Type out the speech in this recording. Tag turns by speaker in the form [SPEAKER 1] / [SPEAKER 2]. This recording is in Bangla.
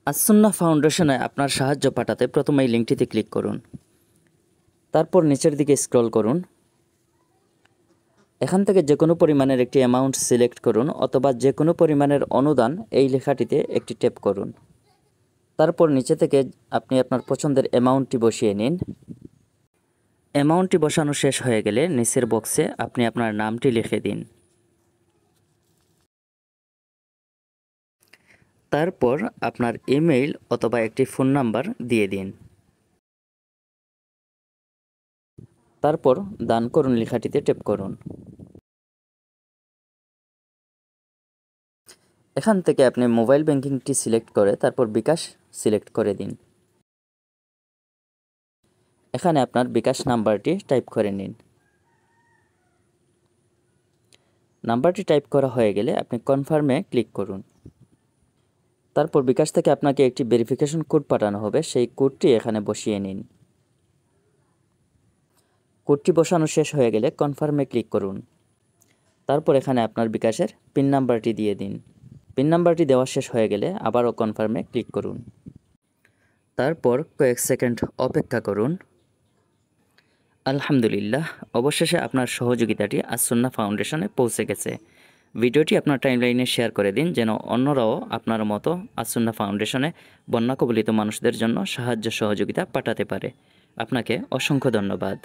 [SPEAKER 1] আসুন্নাহ ফাউন্ডেশনে আপনার সাহায্য পাঠাতে প্রথমে এই লিঙ্কটিতে ক্লিক করুন। তারপর নিচের দিকে স্ক্রল করুন। এখান থেকে যে কোনো পরিমাণের একটি অ্যামাউন্ট সিলেক্ট করুন অথবা যে কোনো পরিমাণের অনুদান এই লেখাটিতে একটি ট্যাপ করুন। তারপর নিচে থেকে আপনি আপনার পছন্দের অ্যামাউন্টটি বসিয়ে নিন। অ্যামাউন্টটি বসানো শেষ হয়ে গেলে নিচের বক্সে আপনি আপনার নামটি লিখে দিন। তারপর আপনার ইমেইল অথবা একটি ফোন নাম্বার দিয়ে দিন। তারপর দান করুন লেখাটিতে ট্যাপ করুন। এখান থেকে আপনি মোবাইল ব্যাংকিংটি সিলেক্ট করে তারপর বিকাশ সিলেক্ট করে দিন। এখানে আপনার বিকাশ নাম্বারটি টাইপ করে নিন। নাম্বারটি টাইপ করা হয়ে গেলে আপনি কনফার্মে ক্লিক করুন। তারপর বিকাশ থেকে আপনাকে একটি ভেরিফিকেশন কোড পাঠানো হবে, সেই কোডটি এখানে বসিয়ে নিন। কোডটি বসানো শেষ হয়ে গেলে কনফার্মে ক্লিক করুন। তারপর এখানে আপনার বিকাশের পিন নাম্বারটি দিয়ে দিন। পিন নাম্বারটি দেওয়া শেষ হয়ে গেলে আবারও কনফার্মে ক্লিক করুন। তারপর কয়েক সেকেন্ড অপেক্ষা করুন। আলহামদুলিল্লাহ, অবশেষে আপনার সহযোগিতাটি আসুন্নাহ ফাউন্ডেশনে পৌঁছে গেছে। ভিডিওটি আপনার টাইমলাইনে শেয়ার করে দিন যেন অন্যরাও আপনার মতো আসুন্নাহ ফাউন্ডেশনে বন্যা কবলিত মানুষদের জন্য সাহায্য সহযোগিতা পাঠাতে পারে। আপনাকে অসংখ্য ধন্যবাদ।